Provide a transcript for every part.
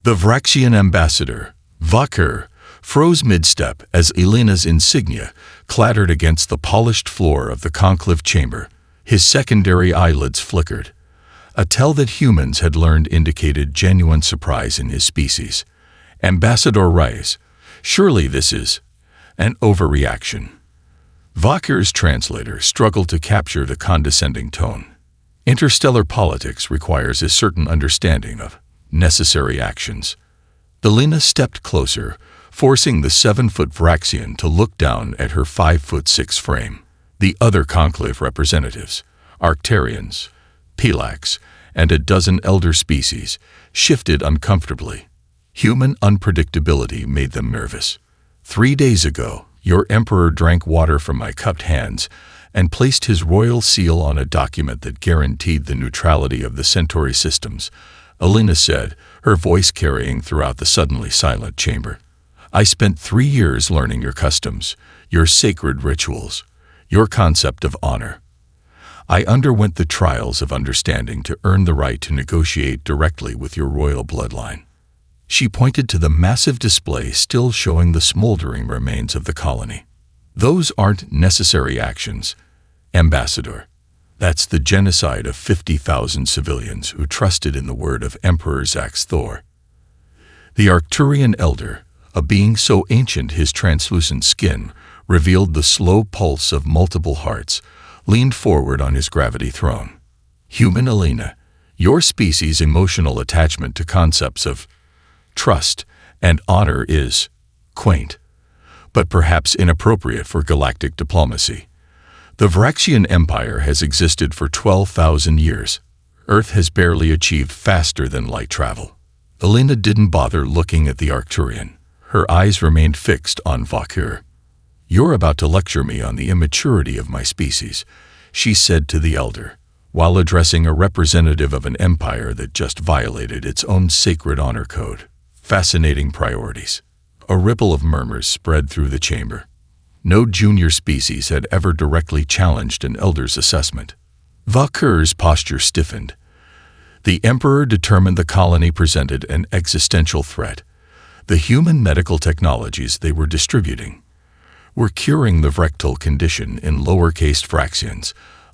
The Vraxian ambassador, Vakir, froze mid-step as Elena's insignia clattered against the polished floor of the conclave chamber. His secondary eyelids flickered. A tell that humans had learned indicated genuine surprise in his species. Ambassador Reyes, surely this is an overreaction. Vakir's translator struggled to capture the condescending tone. Interstellar politics requires a certain understanding of necessary actions. Elena stepped closer, forcing the 7-foot Vraxian to look down at her 5'6" frame. The other conclave representatives, Arcturians, Pelax, and a dozen elder species, shifted uncomfortably. Human unpredictability made them nervous. 3 days ago, your emperor drank water from my cupped hands and placed his royal seal on a document that guaranteed the neutrality of the Centauri systems, Elena said, her voice carrying throughout the suddenly silent chamber. I spent 3 years learning your customs, your sacred rituals, your concept of honor. I underwent the trials of understanding to earn the right to negotiate directly with your royal bloodline. She pointed to the massive display still showing the smoldering remains of the colony. Those aren't necessary actions, Ambassador. That's the genocide of 50,000 civilians who trusted in the word of Emperor Zax Thor. The Arcturian elder, a being so ancient his translucent skin revealed the slow pulse of multiple hearts, leaned forward on his gravity throne. Human Elena, your species' emotional attachment to concepts of trust and honor is quaint, but perhaps inappropriate for galactic diplomacy. The Vraxian Empire has existed for 12,000 years. Earth has barely achieved faster than light travel. Elena didn't bother looking at the Arcturian. Her eyes remained fixed on Vakir. You're about to lecture me on the immaturity of my species, she said to the elder, while addressing a representative of an empire that just violated its own sacred honor code. Fascinating priorities. A ripple of murmurs spread through the chamber. No junior species had ever directly challenged an elder's assessment. Vakir's posture stiffened. The emperor determined the colony presented an existential threat. The human medical technologies they were distributing were curing the Vrectal condition in lowercase Vraxians,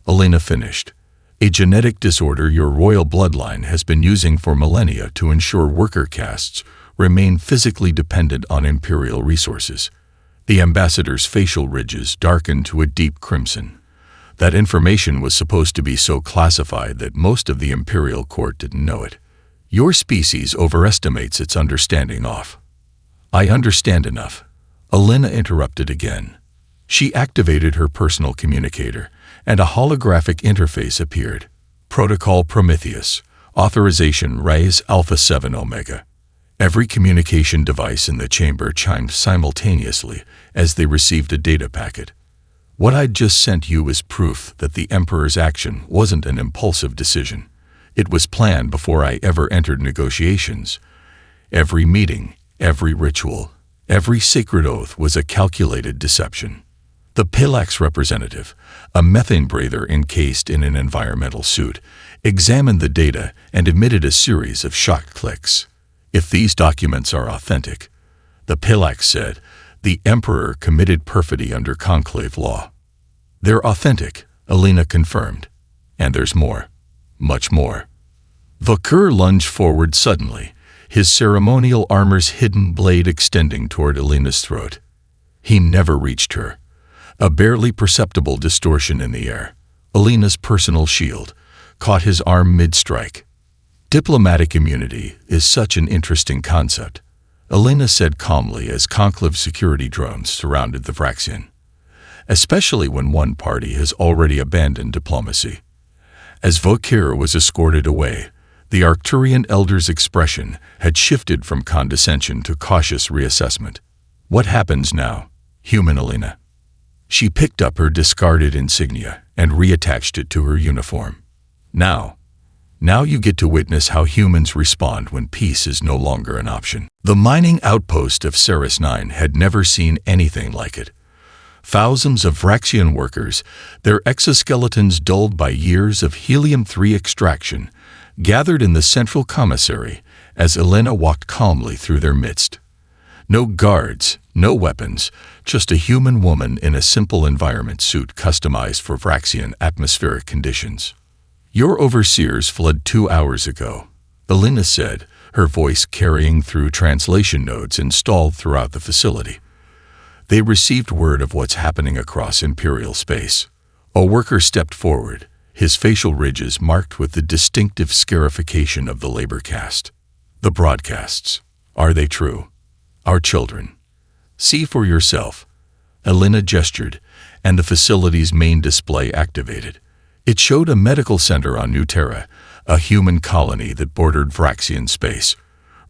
Elena finished. A genetic disorder your royal bloodline has been using for millennia to ensure worker castes remain physically dependent on imperial resources. The ambassador's facial ridges darkened to a deep crimson. That information was supposed to be so classified that most of the imperial court didn't know it. Your species overestimates its understanding of. I understand enough. Elena interrupted again. She activated her personal communicator, and a holographic interface appeared. Protocol Prometheus, Authorization Reyes Alpha 7 Omega. Every communication device in the chamber chimed simultaneously as they received a data packet. What I'd just sent you is proof that the Emperor's action wasn't an impulsive decision. It was planned before I ever entered negotiations. Every meeting, every ritual, every sacred oath was a calculated deception. The Pelax representative, a methane breather encased in an environmental suit, examined the data and emitted a series of shocked clicks. If these documents are authentic, the Pelax said, the Emperor committed perfidy under conclave law. They're authentic, Elena confirmed. And there's more. Much more. Vakir lunged forward suddenly, his ceremonial armor's hidden blade extending toward Elena's throat. He never reached her. A barely perceptible distortion in the air, Elena's personal shield, caught his arm mid-strike. Diplomatic immunity is such an interesting concept, Elena said calmly as conclave security drones surrounded the Vraxian. Especially when one party has already abandoned diplomacy. As Vakir was escorted away, the Arcturian elder's expression had shifted from condescension to cautious reassessment. What happens now, human Elena? She picked up her discarded insignia and reattached it to her uniform. Now you get to witness how humans respond when peace is no longer an option. The mining outpost of Ceres 9 had never seen anything like it. Thousands of Vraxian workers, their exoskeletons dulled by years of helium-3 extraction, gathered in the central commissary as Elena walked calmly through their midst. No guards, no weapons, just a human woman in a simple environment suit customized for Vraxian atmospheric conditions. "Your overseers fled 2 hours ago," Elena said, her voice carrying through translation nodes installed throughout the facility. "They received word of what's happening across Imperial space." A worker stepped forward, his facial ridges marked with the distinctive scarification of the labor caste. "The broadcasts. Are they true? Our children. See for yourself." Elena gestured, and the facility's main display activated. It showed a medical center on New Terra, a human colony that bordered Vraxian space.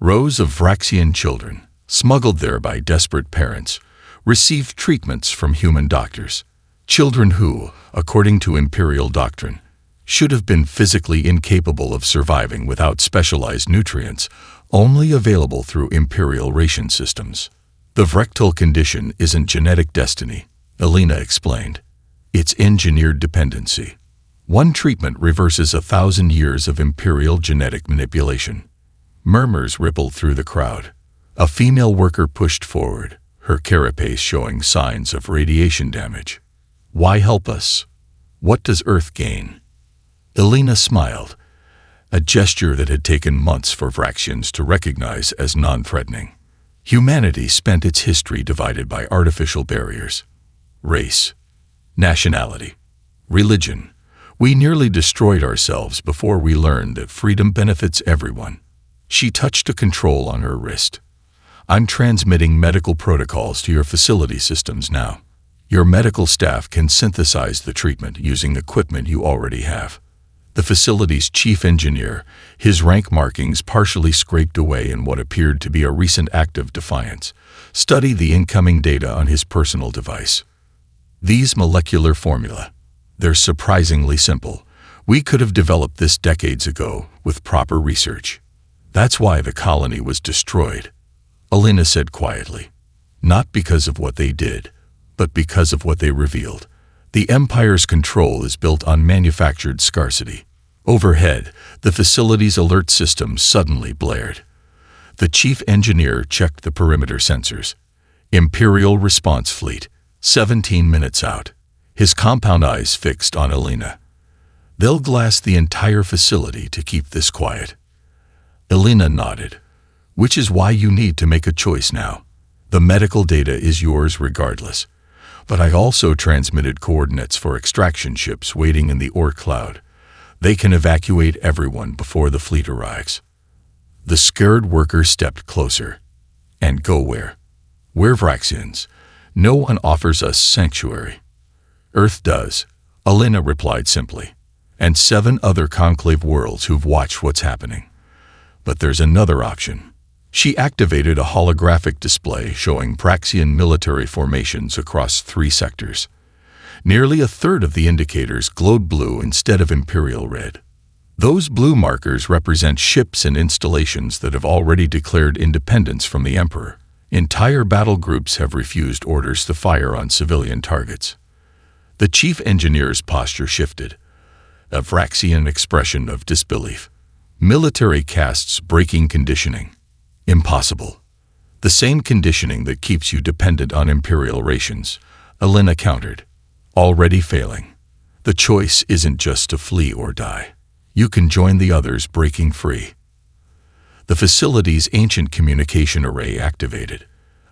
Rows of Vraxian children, smuggled there by desperate parents, received treatments from human doctors. Children who, according to Imperial doctrine, should have been physically incapable of surviving without specialized nutrients, only available through Imperial ration systems. "The Vrectal condition isn't genetic destiny," Elena explained. "It's engineered dependency. One treatment reverses 1,000 years of Imperial genetic manipulation." Murmurs rippled through the crowd. A female worker pushed forward, her carapace showing signs of radiation damage. "Why help us? What does Earth gain?" Elena smiled, a gesture that had taken months for Vraxians to recognize as non-threatening. Humanity spent its history divided by artificial barriers. Race, nationality, religion. We nearly destroyed ourselves before we learned that freedom benefits everyone. She touched a control on her wrist. "I'm transmitting medical protocols to your facility systems now. Your medical staff can synthesize the treatment using equipment you already have." The facility's chief engineer, his rank markings partially scraped away in what appeared to be a recent act of defiance, studied the incoming data on his personal device. "These molecular formula. They're surprisingly simple. We could have developed this decades ago with proper research. That's why the colony was destroyed," Elena said quietly. "Not because of what they did, but because of what they revealed. The Empire's control is built on manufactured scarcity." Overhead, the facility's alert system suddenly blared. The chief engineer checked the perimeter sensors. Imperial response fleet, 17 minutes out. His compound eyes fixed on Elena. "They'll glass the entire facility to keep this quiet." Elena nodded. "Which is why you need to make a choice now. The medical data is yours regardless. But I also transmitted coordinates for extraction ships waiting in the Orc cloud. They can evacuate everyone before the fleet arrives." The scared worker stepped closer. "And go where?" "We're Vraxians. No one offers us sanctuary." "Earth does," Elena replied simply, "and 7 other Conclave worlds who've watched what's happening. But there's another option." She activated a holographic display showing Vraxian military formations across 3 sectors. Nearly a third of the indicators glowed blue instead of Imperial red. Those blue markers represent ships and installations that have already declared independence from the Emperor. Entire battle groups have refused orders to fire on civilian targets. The chief engineer's posture shifted, a Vraxian expression of disbelief. "Military castes breaking conditioning. Impossible. The same conditioning that keeps you dependent on Imperial rations," Elena countered. "Already failing. The choice isn't just to flee or die. You can join the others breaking free." The facility's ancient communication array activated.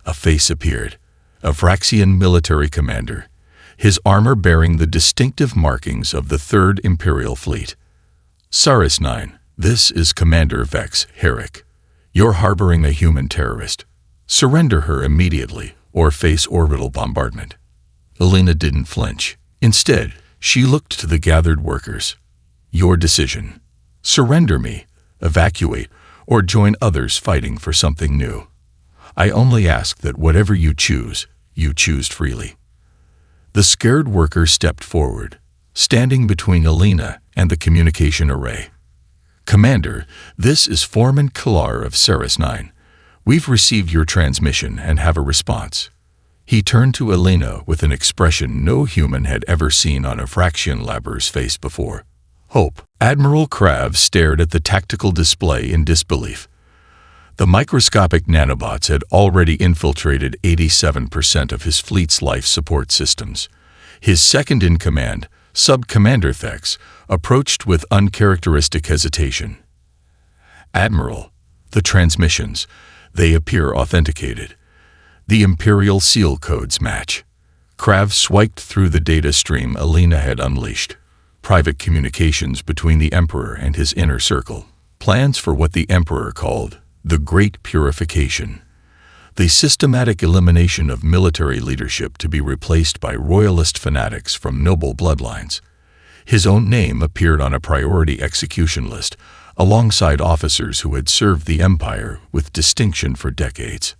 A face appeared, a Vraxian military commander, his armor bearing the distinctive markings of the 3rd Imperial Fleet. "Saris 9, this is Commander Vex Herrick. You're harboring a human terrorist. Surrender her immediately or face orbital bombardment." Elena didn't flinch. Instead, she looked to the gathered workers. "Your decision. Surrender me, evacuate, or join others fighting for something new. I only ask that whatever you choose freely." The scared worker stepped forward, standing between Elena and the communication array. "Commander, this is Foreman Kalar of Saris 9. We've received your transmission and have a response." He turned to Elena with an expression no human had ever seen on a Vraxian laborer's face before. "Hope." Admiral Krav stared at the tactical display in disbelief. The microscopic nanobots had already infiltrated 87% of his fleet's life support systems. His second-in-command, Sub-Commander Thex, approached with uncharacteristic hesitation. "Admiral, the transmissions, they appear authenticated. The Imperial seal codes match." Krav swiped through the data stream Alina had unleashed. Private communications between the Emperor and his inner circle. Plans for what the Emperor called the Great Purification. The systematic elimination of military leadership to be replaced by royalist fanatics from noble bloodlines. His own name appeared on a priority execution list, alongside officers who had served the Empire with distinction for decades.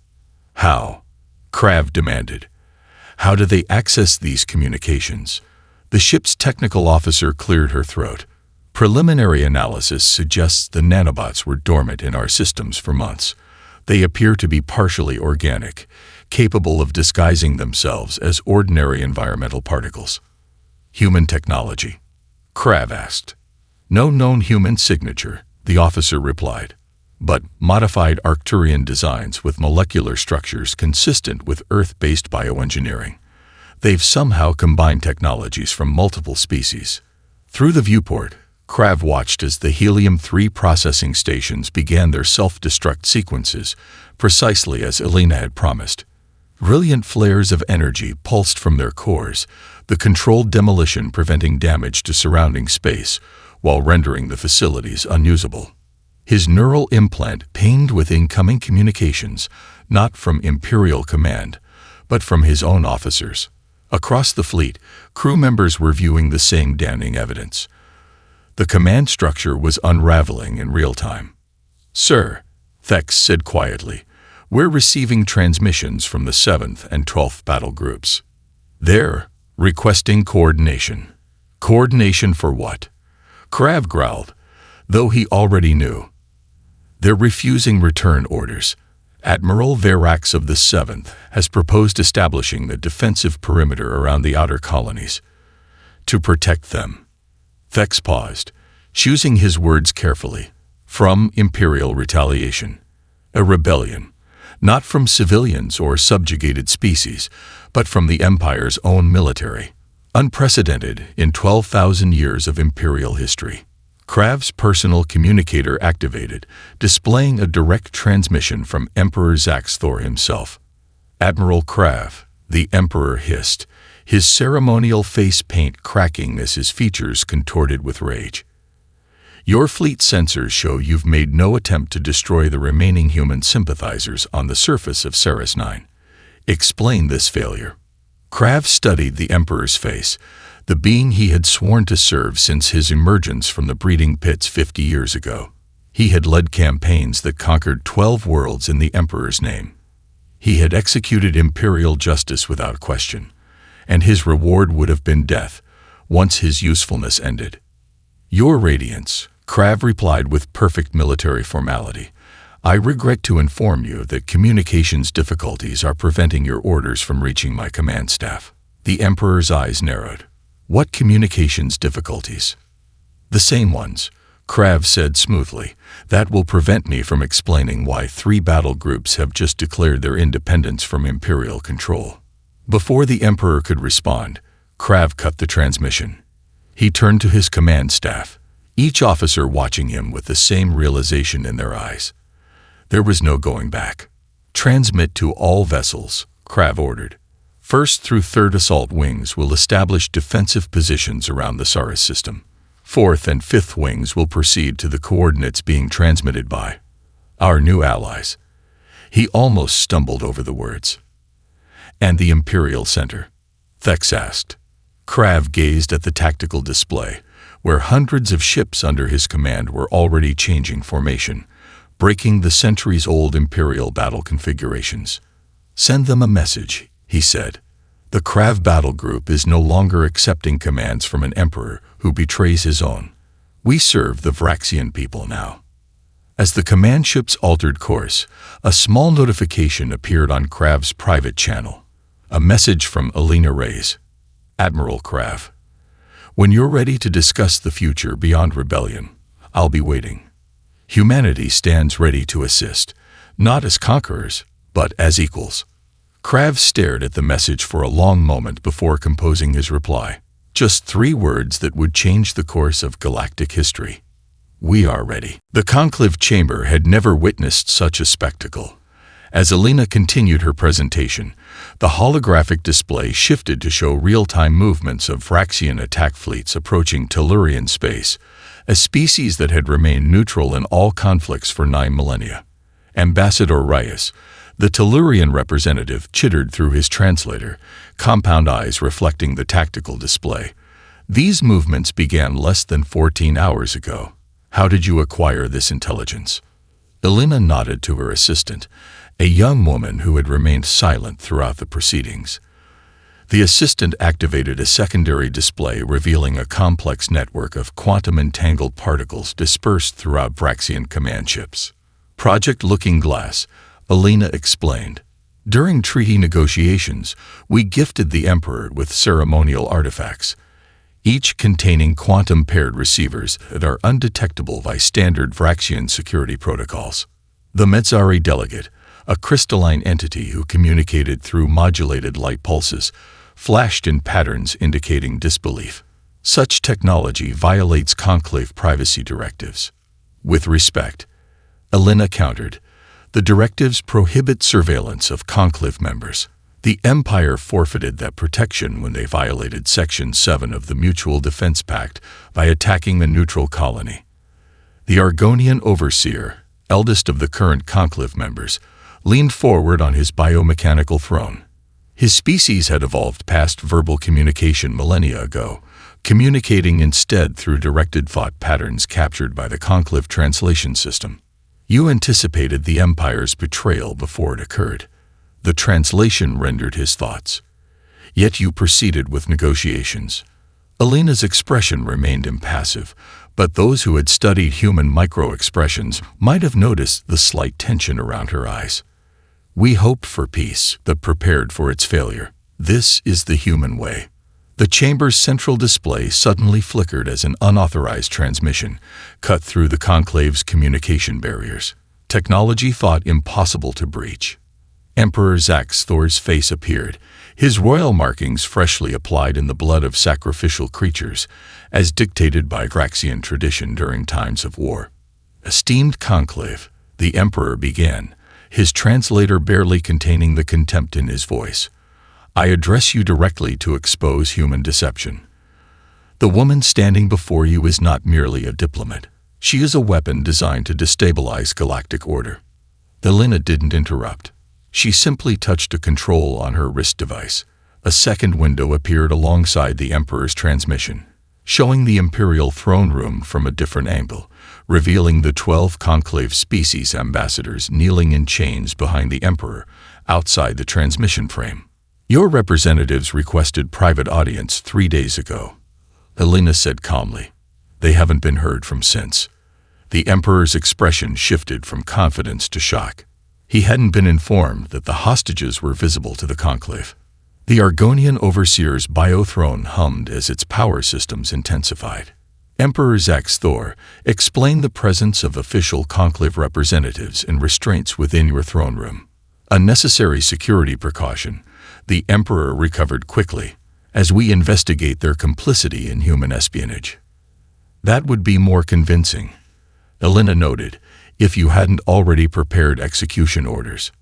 "How?" Krav demanded. "How do they access these communications?" The ship's technical officer cleared her throat. "Preliminary analysis suggests the nanobots were dormant in our systems for months. They appear to be partially organic, capable of disguising themselves as ordinary environmental particles." "Human technology?" Krav asked. "No known human signature," the officer replied, "but modified Arcturian designs with molecular structures consistent with Earth-based bioengineering. They've somehow combined technologies from multiple species." Through the viewport, Krav watched as the Helium-3 processing stations began their self-destruct sequences, precisely as Alina had promised. Brilliant flares of energy pulsed from their cores, the controlled demolition preventing damage to surrounding space, while rendering the facilities unusable. His neural implant pinged with incoming communications, not from Imperial Command, but from his own officers. Across the fleet, crew members were viewing the same damning evidence. The command structure was unraveling in real time. "Sir," Thex said quietly, "we're receiving transmissions from the 7th and 12th battle groups. They're requesting coordination." "Coordination for what?" Krav growled, though he already knew. "They're refusing return orders. Admiral Verax of the 7th has proposed establishing a defensive perimeter around the outer colonies to protect them." Thex paused, choosing his words carefully. "From Imperial retaliation. A rebellion, not from civilians or subjugated species, but from the Empire's own military. Unprecedented in 12,000 years of Imperial history." Krav's personal communicator activated, displaying a direct transmission from Emperor Zaxthor himself. "Admiral Krav," the Emperor hissed, his ceremonial face paint cracking as his features contorted with rage. "Your fleet sensors show you've made no attempt to destroy the remaining human sympathizers on the surface of Ceres 9. Explain this failure." Krav studied the Emperor's face, the being he had sworn to serve since his emergence from the breeding pits 50 years ago. He had led campaigns that conquered 12 worlds in the Emperor's name. He had executed imperial justice without question, and his reward would have been death once his usefulness ended. "Your Radiance," Krav replied with perfect military formality, "I regret to inform you that communications difficulties are preventing your orders from reaching my command staff." The Emperor's eyes narrowed. "What communications difficulties?" "The same ones," Krav said smoothly. "That will prevent me from explaining why 3 battle groups have just declared their independence from Imperial control." Before the Emperor could respond, Krav cut the transmission. He turned to his command staff, each officer watching him with the same realization in their eyes. There was no going back. "Transmit to all vessels," Krav ordered. "First through 3rd Assault Wings will establish defensive positions around the Saris system. 4th and 5th Wings will proceed to the coordinates being transmitted by our new allies." He almost stumbled over the words. "And the Imperial Center?" Thex asked. Krav gazed at the tactical display, where hundreds of ships under his command were already changing formation, breaking the centuries-old Imperial battle configurations. "Send them a message," he said. "The Krav battle group is no longer accepting commands from an emperor who betrays his own. We serve the Vraxian people now." As the command ships altered course, a small notification appeared on Krav's private channel. A message from Alina Reyes. "Admiral Krav, when you're ready to discuss the future beyond rebellion, I'll be waiting. Humanity stands ready to assist. not as conquerors, but as equals. Krav stared at the message for a long moment before composing his reply. Just 3 words that would change the course of galactic history. We are ready. The conclave chamber had never witnessed such a spectacle. As Alina continued her presentation, the holographic display shifted to show real-time movements of Vraxian attack fleets approaching Tellurian space, a species that had remained neutral in all conflicts for 9 millennia. Ambassador Reyes, the Tellurian representative, chittered through his translator, compound eyes reflecting the tactical display. These movements began less than 14 hours ago. How did you acquire this intelligence? Alina nodded to her assistant, a young woman who had remained silent throughout the proceedings. The assistant activated a secondary display revealing a complex network of quantum-entangled particles dispersed throughout Vraxian command ships. Project Looking Glass, Alina explained. During treaty negotiations, we gifted the Emperor with ceremonial artifacts, each containing quantum-paired receivers that are undetectable by standard Vraxian security protocols. The Metzari delegate, a crystalline entity who communicated through modulated light pulses, flashed in patterns indicating disbelief. Such technology violates conclave privacy directives. With respect, Alina countered, the directives prohibit surveillance of conclave members. The Empire forfeited that protection when they violated Section 7 of the Mutual Defense Pact by attacking the neutral colony. The Argonian overseer, eldest of the current conclave members, leaned forward on his biomechanical throne. His species had evolved past verbal communication millennia ago, communicating instead through directed thought patterns captured by the conclave translation system. You anticipated the Empire's betrayal before it occurred. The translation rendered his thoughts. Yet you proceeded with negotiations. Alina's expression remained impassive, but those who had studied human micro-expressions might have noticed the slight tension around her eyes. We hoped for peace, but prepared for its failure. This is the human way. The chamber's central display suddenly flickered as an unauthorized transmission cut through the conclave's communication barriers. Technology thought impossible to breach. Emperor Zax Thor's face appeared, his royal markings freshly applied in the blood of sacrificial creatures, as dictated by Vraxian tradition during times of war. Esteemed conclave, the Emperor began, his translator barely containing the contempt in his voice. I address you directly to expose human deception. The woman standing before you is not merely a diplomat. She is a weapon designed to destabilize galactic order. Alina didn't interrupt. She simply touched a control on her wrist device. A second window appeared alongside the Emperor's transmission, showing the Imperial throne room from a different angle, revealing the 12 conclave species ambassadors kneeling in chains behind the Emperor, outside the transmission frame. Your representatives requested private audience 3 days ago, Alina said calmly. They haven't been heard from since. The Emperor's expression shifted from confidence to shock. He hadn't been informed that the hostages were visible to the conclave. The Argonian overseer's biothrone hummed as its power systems intensified. Emperor Zax Thor explained the presence of official conclave representatives and restraints within your throne room. A necessary security precaution, the Emperor recovered quickly, as we investigate their complicity in human espionage. That would be more convincing, Alina noted, if you hadn't already prepared execution orders.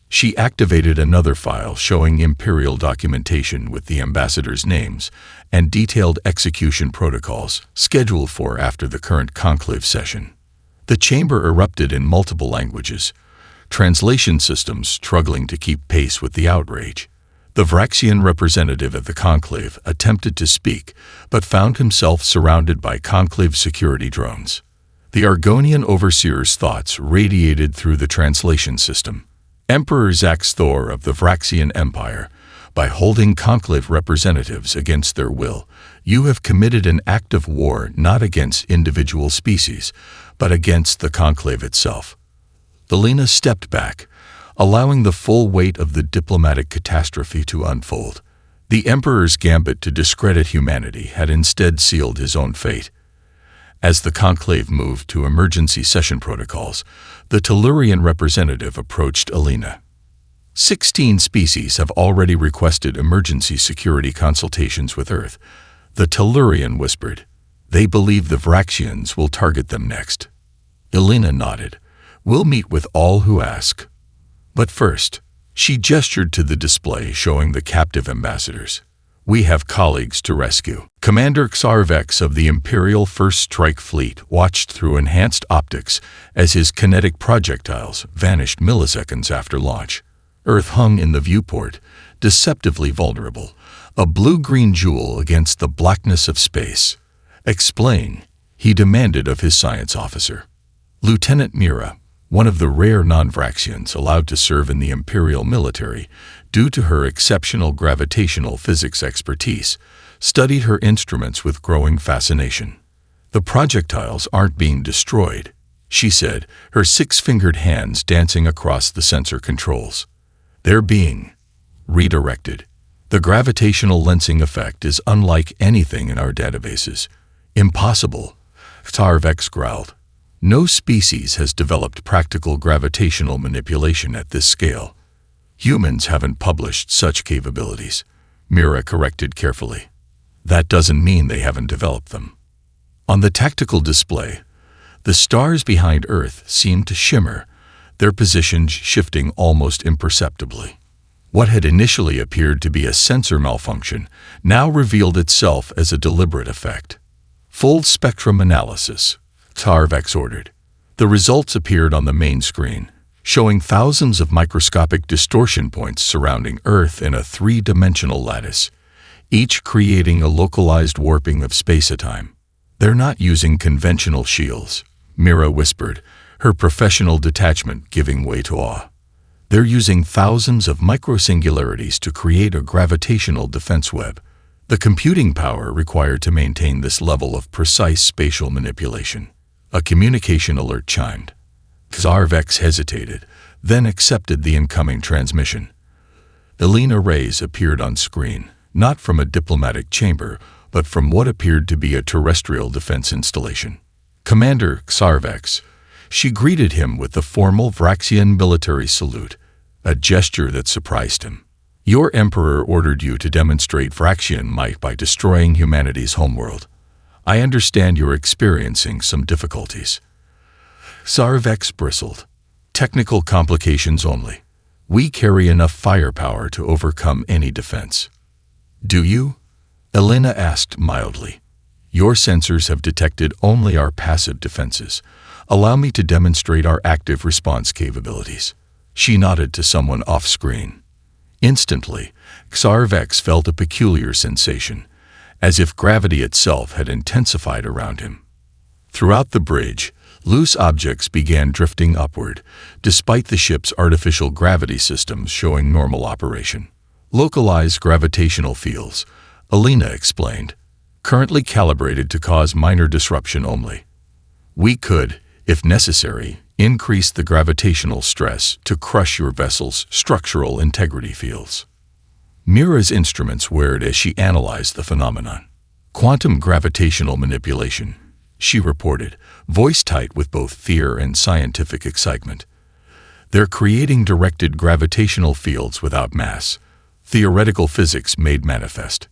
She activated another file showing Imperial documentation with the ambassadors' names and detailed execution protocols scheduled for after the current conclave session. The chamber erupted in multiple languages, translation systems struggling to keep pace with the outrage. The Vraxian representative of the conclave attempted to speak, but found himself surrounded by conclave security drones. The Argonian overseer's thoughts radiated through the translation system. Emperor Zax Thor of the Vraxian Empire, by holding conclave representatives against their will, you have committed an act of war not against individual species, but against the conclave itself. Alina stepped back, allowing the full weight of the diplomatic catastrophe to unfold. The Emperor's gambit to discredit humanity had instead sealed his own fate. As the conclave moved to emergency session protocols, the Tellurian representative approached Alina. 16 species have already requested emergency security consultations with Earth. The Tellurian whispered. They believe the Vraxians will target them next. Alina nodded. We'll meet with all who ask. But first, she gestured to the display showing the captive ambassadors. We have colleagues to rescue. Commander Xarvex of the Imperial First Strike Fleet watched through enhanced optics as his kinetic projectiles vanished milliseconds after launch. Earth hung in the viewport, deceptively vulnerable, a blue-green jewel against the blackness of space. Explain, he demanded of his science officer. Lieutenant Mira, one of the rare non-Vraxians allowed to serve in the Imperial military due to her exceptional gravitational physics expertise, studied her instruments with growing fascination. The projectiles aren't being destroyed, she said, her six-fingered hands dancing across the sensor controls. They're being redirected. The gravitational lensing effect is unlike anything in our databases. Impossible, Xarvex growled. No species has developed practical gravitational manipulation at this scale. Humans haven't published such capabilities, Mira corrected carefully. That doesn't mean they haven't developed them. On the tactical display, the stars behind Earth seemed to shimmer, their positions shifting almost imperceptibly. What had initially appeared to be a sensor malfunction now revealed itself as a deliberate effect. Full spectrum analysis, Xarvex ordered. The results appeared on the main screen, showing thousands of microscopic distortion points surrounding Earth in a three-dimensional lattice, each creating a localized warping of space-time. They're not using conventional shields, Mira whispered, her professional detachment giving way to awe. They're using thousands of microsingularities to create a gravitational defense web. The computing power required to maintain this level of precise spatial manipulation. A communication alert chimed. Xarvex hesitated, then accepted the incoming transmission. Alina rays appeared on screen, not from a diplomatic chamber, but from what appeared to be a terrestrial defense installation. Commander Xarvex. She greeted him with the formal Vraxian military salute, a gesture that surprised him. Your emperor ordered you to demonstrate Vraxian might by destroying humanity's homeworld. I understand you're experiencing some difficulties. Xarvex bristled. Technical complications only. We carry enough firepower to overcome any defense. Do you? Alina asked mildly. Your sensors have detected only our passive defenses. Allow me to demonstrate our active response capabilities. She nodded to someone off-screen. Instantly, Xarvex felt a peculiar sensation, as if gravity itself had intensified around him. Throughout the bridge, loose objects began drifting upward, despite the ship's artificial gravity systems showing normal operation. Localized gravitational fields, Alina explained, currently calibrated to cause minor disruption only. We could, if necessary, increase the gravitational stress to crush your vessel's structural integrity fields. Mira's instruments whirred as she analyzed the phenomenon. Quantum gravitational manipulation, she reported, voice tight with both fear and scientific excitement. They're creating directed gravitational fields without mass, theoretical physics made manifest.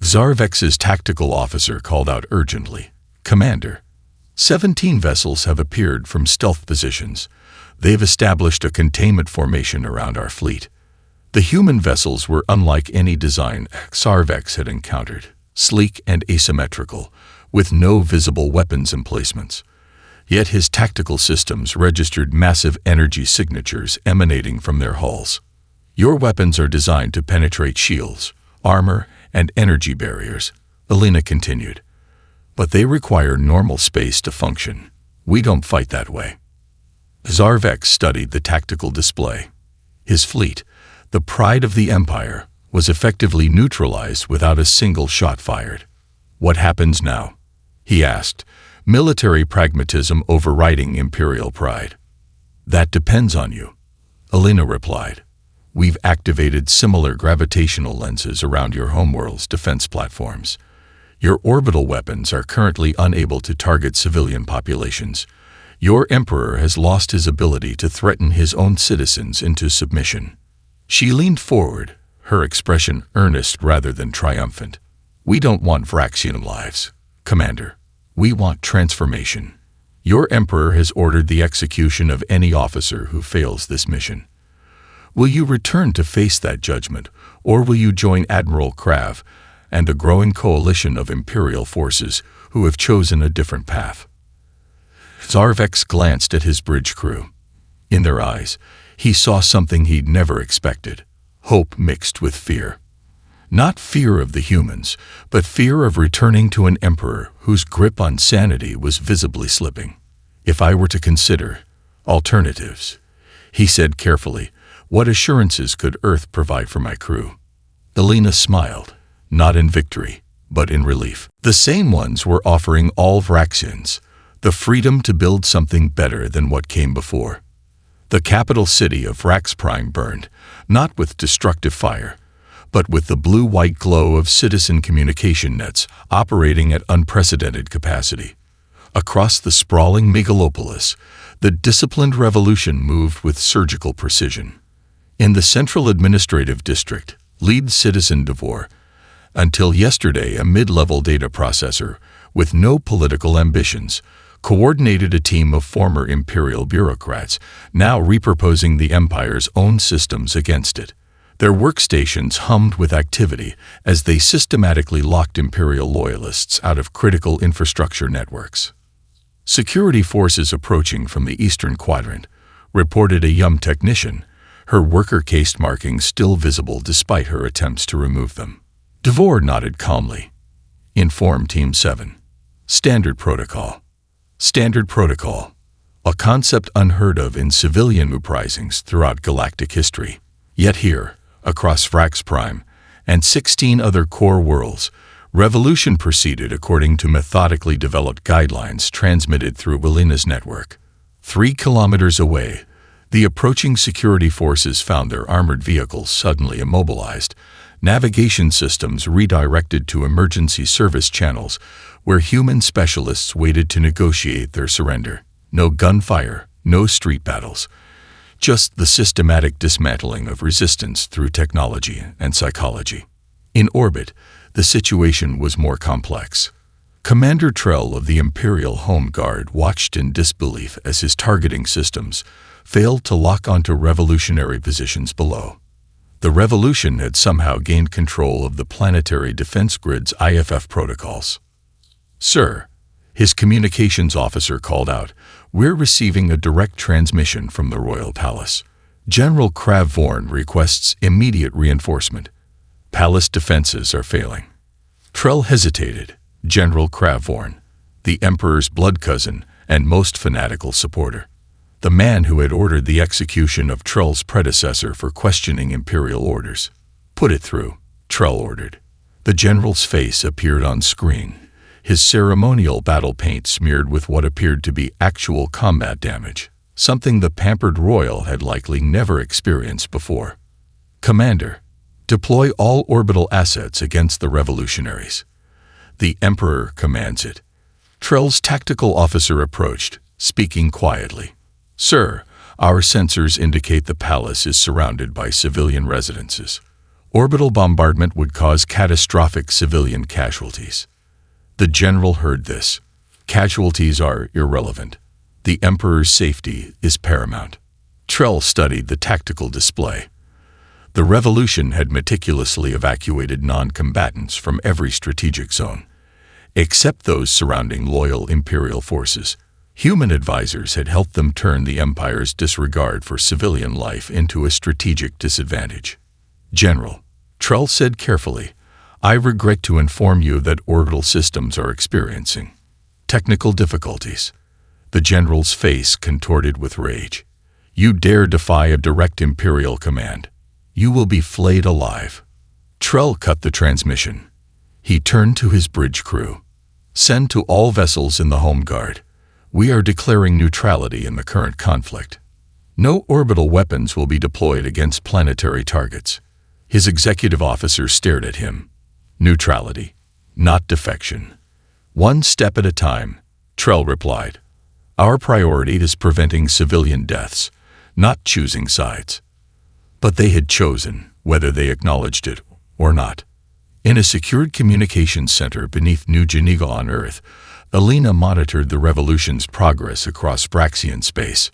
Xarvex's tactical officer called out urgently, Commander, 17 vessels have appeared from stealth positions. They've established a containment formation around our fleet. The human vessels were unlike any design Xarvex had encountered, sleek and asymmetrical, with no visible weapons emplacements. Yet his tactical systems registered massive energy signatures emanating from their hulls. Your weapons are designed to penetrate shields, armor, and energy barriers, Alina continued. But they require normal space to function. We don't fight that way. Xarvex studied the tactical display. His fleet, the pride of the Empire, was effectively neutralized without a single shot fired. What happens now? He asked, military pragmatism overriding imperial pride. That depends on you, Alina replied. We've activated similar gravitational lenses around your homeworld's defense platforms. Your orbital weapons are currently unable to target civilian populations. Your Emperor has lost his ability to threaten his own citizens into submission." She leaned forward, her expression earnest rather than triumphant. "We don't want Vraxian lives, Commander. We want transformation. Your Emperor has ordered the execution of any officer who fails this mission. Will you return to face that judgment, or will you join Admiral Krav and a growing coalition of Imperial forces who have chosen a different path?" Zarvex glanced at his bridge crew. In their eyes, he saw something he'd never expected: hope mixed with fear. Not fear of the humans, but fear of returning to an Emperor whose grip on sanity was visibly slipping. "If I were to consider alternatives," he said carefully, "what assurances could Earth provide for my crew?" Elena smiled, not in victory, but in relief. The same ones were offering all Vraxians the freedom to build something better than what came before. The capital city of Vrax Prime burned, not with destructive fire, but with the blue-white glow of citizen communication nets operating at unprecedented capacity. Across the sprawling megalopolis, the disciplined revolution moved with surgical precision. In the Central Administrative District, lead citizen Devor, until yesterday a mid-level data processor with no political ambitions, coordinated a team of former imperial bureaucrats, now repurposing the Empire's own systems against it. Their workstations hummed with activity as they systematically locked Imperial loyalists out of critical infrastructure networks. Security forces approaching from the Eastern Quadrant, reported a Yum technician, her worker caste markings still visible despite her attempts to remove them. Devor nodded calmly. "Inform Team 7. Standard protocol." Standard protocol, a concept unheard of in civilian uprisings throughout galactic history. Yet here, across Vrax Prime and 16 other core worlds, revolution proceeded according to methodically developed guidelines transmitted through Elena's network. 3 kilometers away, the approaching security forces found their armored vehicles suddenly immobilized, navigation systems redirected to emergency service channels where human specialists waited to negotiate their surrender. No gunfire, no street battles, just the systematic dismantling of resistance through technology and psychology. In orbit, the situation was more complex. Commander Trell of the Imperial Home Guard watched in disbelief as his targeting systems failed to lock onto revolutionary positions below. The revolution had somehow gained control of the planetary defense grid's IFF protocols. "Sir," his communications officer called out, "we're receiving a direct transmission from the Royal Palace. General Krav Vorn requests immediate reinforcement. Palace defenses are failing." Trell hesitated. General Krav Vorn, the Emperor's blood cousin and most fanatical supporter. The man who had ordered the execution of Trell's predecessor for questioning Imperial orders. "Put it through," Trell ordered. The general's face appeared on screen, his ceremonial battle paint smeared with what appeared to be actual combat damage, something the pampered royal had likely never experienced before. "Commander, deploy all orbital assets against the revolutionaries. The Emperor commands it." Trell's tactical officer approached, speaking quietly. "Sir, our sensors indicate the palace is surrounded by civilian residences. Orbital bombardment would cause catastrophic civilian casualties." The general heard this. "Casualties are irrelevant. The Emperor's safety is paramount." Trell studied the tactical display. The revolution had meticulously evacuated non-combatants from every strategic zone, except those surrounding loyal Imperial forces. Human advisors had helped them turn the Empire's disregard for civilian life into a strategic disadvantage. "General," Trell said carefully, "I regret to inform you that orbital systems are experiencing technical difficulties." The general's face contorted with rage. "You dare defy a direct Imperial command. You will be flayed alive." Trell cut the transmission. He turned to his bridge crew. "Send to all vessels in the Home Guard. We are declaring neutrality in the current conflict. No orbital weapons will be deployed against planetary targets." His executive officer stared at him. "Neutrality? not defection. One step at a time, Trell replied. Our priority is preventing civilian deaths, not choosing sides. But they had chosen, whether they acknowledged it or not. In a secured communications center beneath New Geneva on Earth, Alina monitored the revolution's progress across Braxian space.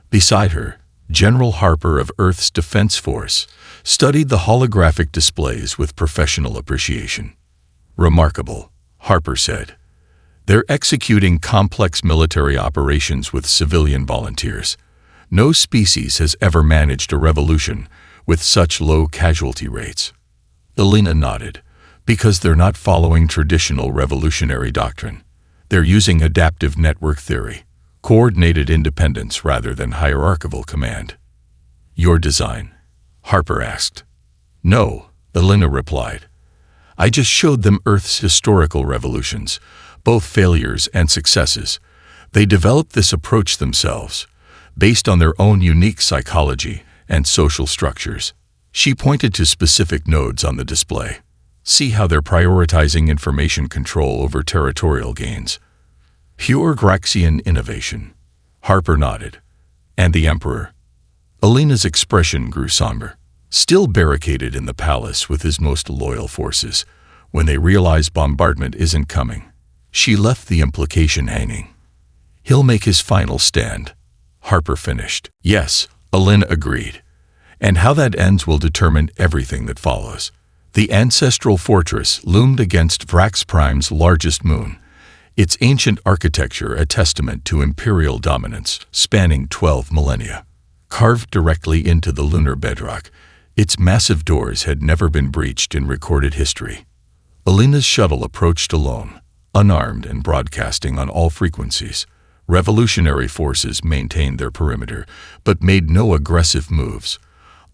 Beside her, General Harper of Earth's Defense Force studied the holographic displays with professional appreciation. Remarkable, Harper said. They're executing complex military operations with civilian volunteers. No species has ever managed a revolution with such low casualty rates. Alina nodded, because they're not following traditional revolutionary doctrine. They're using adaptive network theory, coordinated independence rather than hierarchical command. Your design? Harper asked. No, Alina replied. I just showed them Earth's historical revolutions, both failures and successes. They developed this approach themselves, based on their own unique psychology and social structures. She pointed to specific nodes on the display. See how they're prioritizing information control over territorial gains. Pure Graxian innovation. Harper nodded. And the Emperor? Alina's expression grew somber. Still barricaded in the palace with his most loyal forces, when they realize bombardment isn't coming. She left the implication hanging. He'll make his final stand. Harper finished. Yes, Alina agreed. And how that ends will determine everything that follows. The ancestral fortress loomed against Vrax Prime's largest moon, its ancient architecture a testament to imperial dominance spanning 12 millennia. Carved directly into the lunar bedrock, its massive doors had never been breached in recorded history. Alina's shuttle approached alone, unarmed and broadcasting on all frequencies. Revolutionary forces maintained their perimeter, but made no aggressive moves,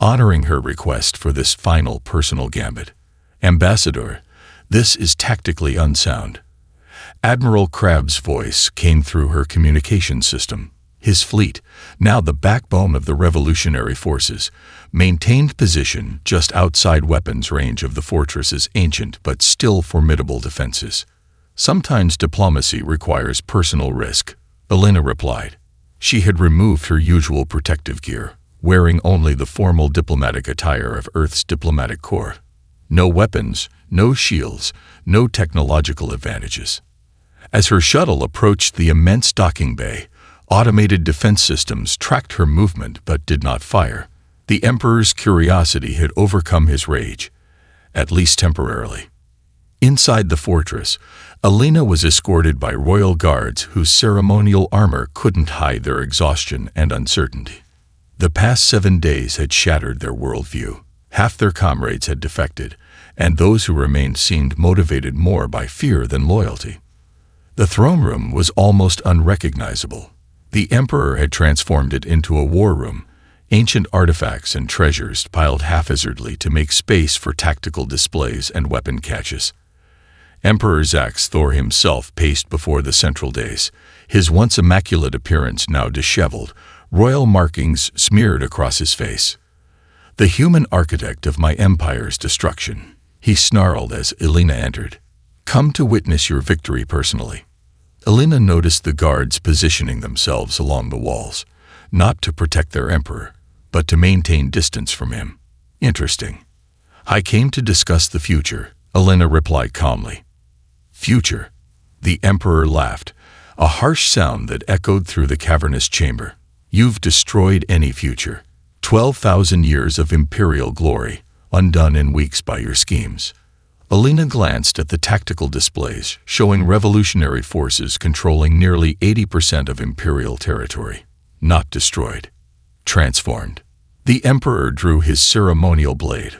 honoring her request for this final personal gambit. Ambassador, this is tactically unsound. Admiral Crabbe's voice came through her communication system. His fleet, now the backbone of the revolutionary forces, maintained position just outside weapons range of the fortress's ancient but still formidable defenses. Sometimes diplomacy requires personal risk, Alina replied. She had removed her usual protective gear, wearing only the formal diplomatic attire of Earth's diplomatic corps. No weapons, no shields, no technological advantages. As her shuttle approached the immense docking bay, automated defense systems tracked her movement but did not fire. The Emperor's curiosity had overcome his rage, at least temporarily. Inside the fortress, Alina was escorted by royal guards whose ceremonial armor couldn't hide their exhaustion and uncertainty. The past 7 days had shattered their worldview. Half their comrades had defected, and those who remained seemed motivated more by fear than loyalty. The throne room was almost unrecognizable. The Emperor had transformed it into a war room, ancient artifacts and treasures piled haphazardly to make space for tactical displays and weapon caches. Emperor Zax Thor himself paced before the central dais, his once immaculate appearance now disheveled, royal markings smeared across his face. The human architect of my empire's destruction, he snarled as Alina entered. Come to witness your victory personally. Alina noticed the guards positioning themselves along the walls, not to protect their emperor, but to maintain distance from him. Interesting. I came to discuss the future, Alina replied calmly. Future? The emperor laughed, a harsh sound that echoed through the cavernous chamber. You've destroyed any future. 12,000 years of imperial glory, undone in weeks by your schemes. Alina glanced at the tactical displays, showing revolutionary forces controlling nearly 80% of imperial territory. Not destroyed. Transformed. The emperor drew his ceremonial blade,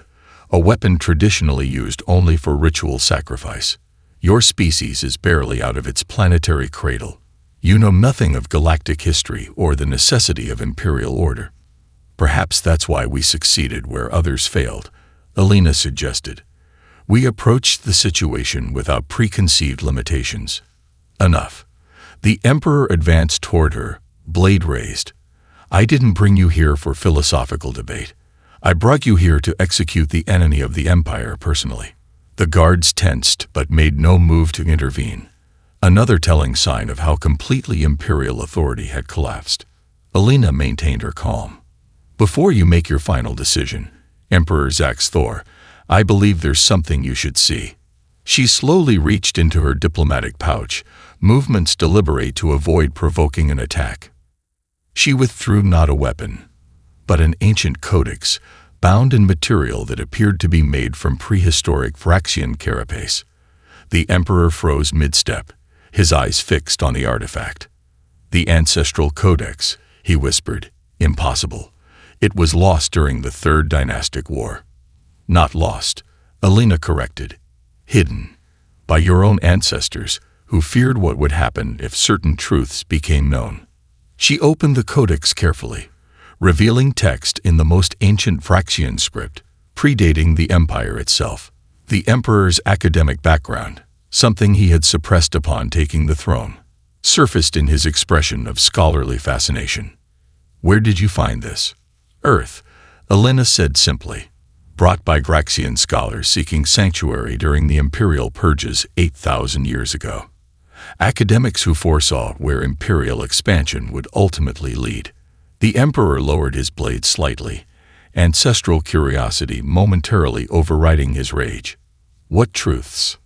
a weapon traditionally used only for ritual sacrifice. Your species is barely out of its planetary cradle. You know nothing of galactic history or the necessity of imperial order. Perhaps that's why we succeeded where others failed, Alina suggested. We approached the situation without preconceived limitations. Enough. The emperor advanced toward her, blade raised. I didn't bring you here for philosophical debate. I brought you here to execute the enemy of the empire personally. The guards tensed but made no move to intervene, another telling sign of how completely Imperial authority had collapsed. Alina maintained her calm. "Before you make your final decision, Emperor Zax Thor, I believe there's something you should see." She slowly reached into her diplomatic pouch, movements deliberate to avoid provoking an attack. She withdrew not a weapon, but an ancient codex, bound in material that appeared to be made from prehistoric Vraxian carapace. The Emperor froze mid-step, his eyes fixed on the artifact. "The ancestral codex," he whispered. "Impossible. It was lost during the Third Dynastic War." "Not lost," Alina corrected. "Hidden. By your own ancestors, who feared what would happen if certain truths became known." She opened the codex carefully, revealing text in the most ancient Vraxian script, predating the Empire itself. The Emperor's academic background, something he had suppressed upon taking the throne, surfaced in his expression of scholarly fascination. "Where did you find this?" "Earth," Alina said simply. "Brought by Vraxian scholars seeking sanctuary during the Imperial purges 8,000 years ago. Academics who foresaw where Imperial expansion would ultimately lead." The Emperor lowered his blade slightly, ancestral curiosity momentarily overriding his rage. "What truths?"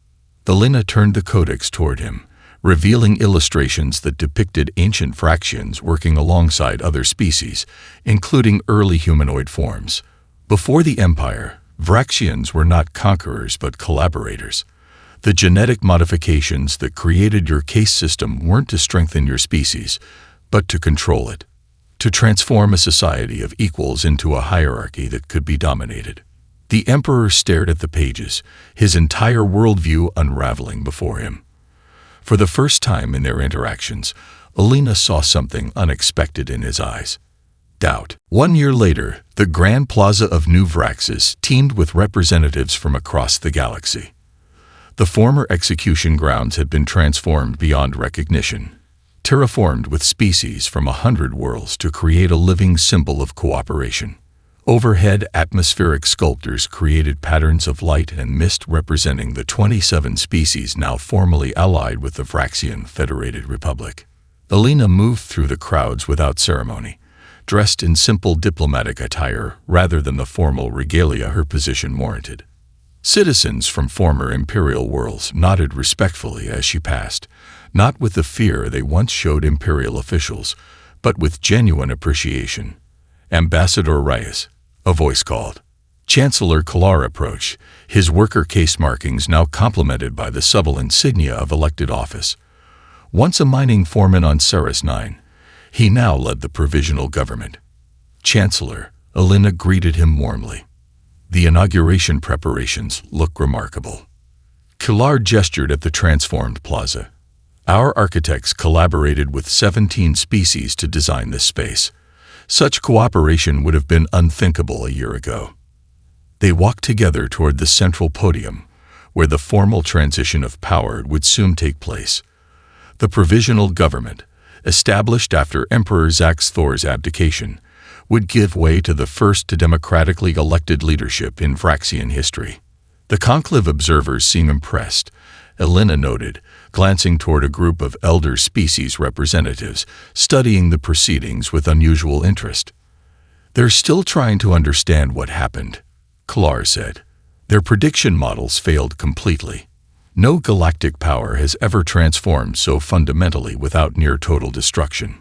Alina turned the codex toward him, revealing illustrations that depicted ancient Vraxians working alongside other species, including early humanoid forms. Before the Empire, Vraxians were not conquerors but collaborators. The genetic modifications that created your caste system weren't to strengthen your species, but to control it, to transform a society of equals into a hierarchy that could be dominated. The Emperor stared at the pages, his entire worldview unraveling before him. For the first time in their interactions, Alina saw something unexpected in his eyes. Doubt. 1 year later, the Grand Plaza of New Vraxis teemed with representatives from across the galaxy. The former execution grounds had been transformed beyond recognition, terraformed with species from 100 worlds to create a living symbol of cooperation. Overhead, atmospheric sculptors created patterns of light and mist representing the 27 species now formally allied with the Vraxian Federated Republic. Alina moved through the crowds without ceremony, dressed in simple diplomatic attire rather than the formal regalia her position warranted. Citizens from former imperial worlds nodded respectfully as she passed, not with the fear they once showed imperial officials, but with genuine appreciation. "Ambassador Reyes," a voice called. Chancellor Kalar approached, his worker case markings now complemented by the subtle insignia of elected office. Once a mining foreman on Ceres 9, he now led the provisional government. "Chancellor," Alina greeted him warmly. "The inauguration preparations look remarkable." Kalar gestured at the transformed plaza. "Our architects collaborated with 17 species to design this space. Such cooperation would have been unthinkable a year ago." They walked together toward the central podium, where the formal transition of power would soon take place. The provisional government, established after Emperor Zax Thor's abdication, would give way to the first democratically elected leadership in Vraxian history. The conclave observers seem impressed, Alina noted, glancing toward a group of elder species representatives studying the proceedings with unusual interest. "They're still trying to understand what happened," Kalar said. "Their prediction models failed completely. No galactic power has ever transformed so fundamentally without near-total destruction."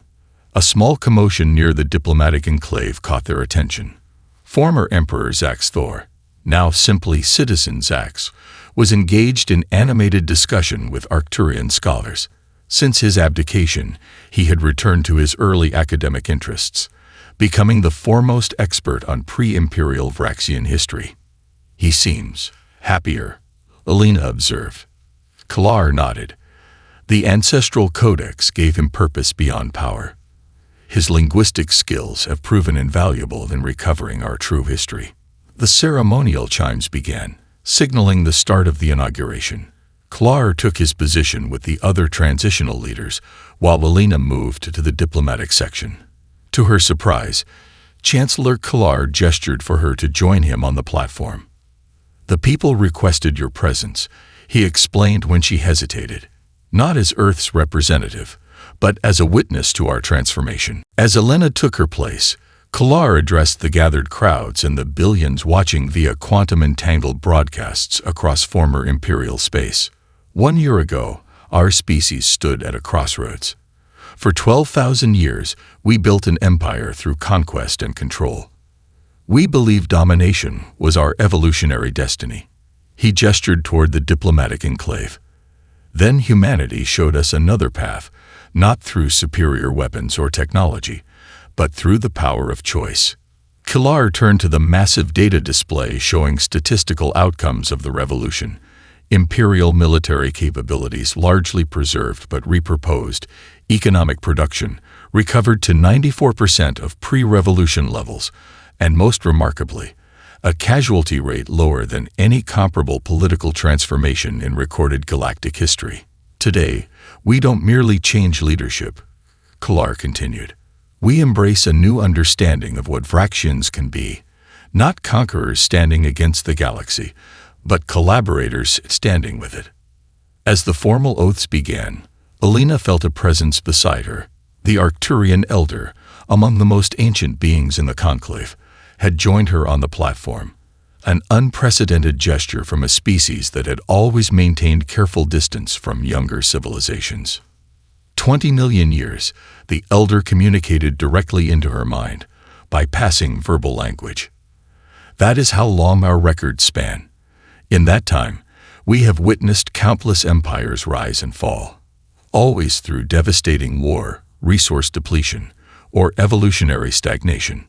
A small commotion near the diplomatic enclave caught their attention. Former Emperor Zax Thor, now simply Citizen Zax, was engaged in animated discussion with Arcturian scholars. Since his abdication, he had returned to his early academic interests, becoming the foremost expert on pre-imperial Vraxian history. "He seems happier," Alina observed. Kalar nodded. The ancestral codex gave him purpose beyond power. His linguistic skills have proven invaluable in recovering our true history. The ceremonial chimes began, signaling the start of the inauguration. Kalar took his position with the other transitional leaders, while Alina moved to the diplomatic section. To her surprise, Chancellor Kalar gestured for her to join him on the platform. The people requested your presence, he explained when she hesitated. Not as Earth's representative, but as a witness to our transformation. As Elena took her place, Kalar addressed the gathered crowds and the billions watching via quantum-entangled broadcasts across former Imperial space. 1 year ago, our species stood at a crossroads. For 12,000 years, we built an empire through conquest and control. We believed domination was our evolutionary destiny. He gestured toward the diplomatic enclave. Then humanity showed us another path, not through superior weapons or technology, but through the power of choice. Kalar turned to the massive data display showing statistical outcomes of the revolution. Imperial military capabilities largely preserved but repurposed, economic production recovered to 94% of pre-revolution levels, and most remarkably, a casualty rate lower than any comparable political transformation in recorded galactic history. Today, we don't merely change leadership, Kalar continued. We embrace a new understanding of what Vraxians can be, not conquerors standing against the galaxy, but collaborators standing with it. As the formal oaths began, Elena felt a presence beside her. The Arcturian elder, among the most ancient beings in the conclave, had joined her on the platform, an unprecedented gesture from a species that had always maintained careful distance from younger civilizations. 20 million years, the elder communicated directly into her mind, bypassing verbal language. That is how long our records span. In that time, we have witnessed countless empires rise and fall, always through devastating war, resource depletion, or evolutionary stagnation.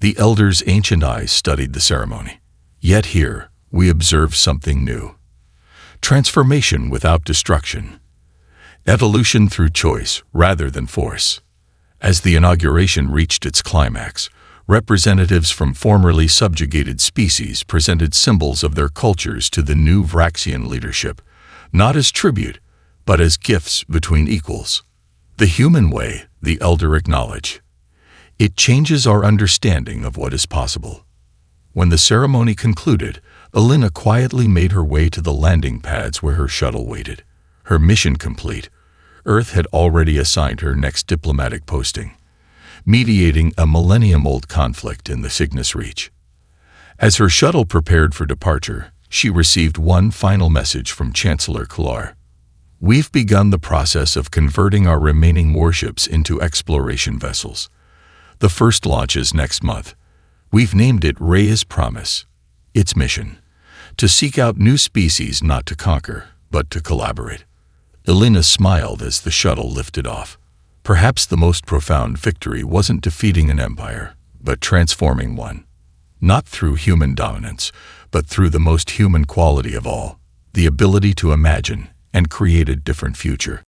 The elder's ancient eyes studied the ceremony. Yet here, we observe something new. Transformation without destruction. Evolution through choice rather than force. As the inauguration reached its climax, representatives from formerly subjugated species presented symbols of their cultures to the new Vraxian leadership, not as tribute, but as gifts between equals. The human way, the elder acknowledged. It changes our understanding of what is possible. When the ceremony concluded, Elena quietly made her way to the landing pads where her shuttle waited. Her mission complete, Earth had already assigned her next diplomatic posting, mediating a millennium-old conflict in the Cygnus Reach. As her shuttle prepared for departure, she received one final message from Chancellor Kalar. We've begun the process of converting our remaining warships into exploration vessels. The first launch is next month. We've named it Rhea's Promise. Its mission: to seek out new species not to conquer, but to collaborate. Elena smiled as the shuttle lifted off. Perhaps the most profound victory wasn't defeating an empire, but transforming one. Not through human dominance, but through the most human quality of all, the ability to imagine and create a different future.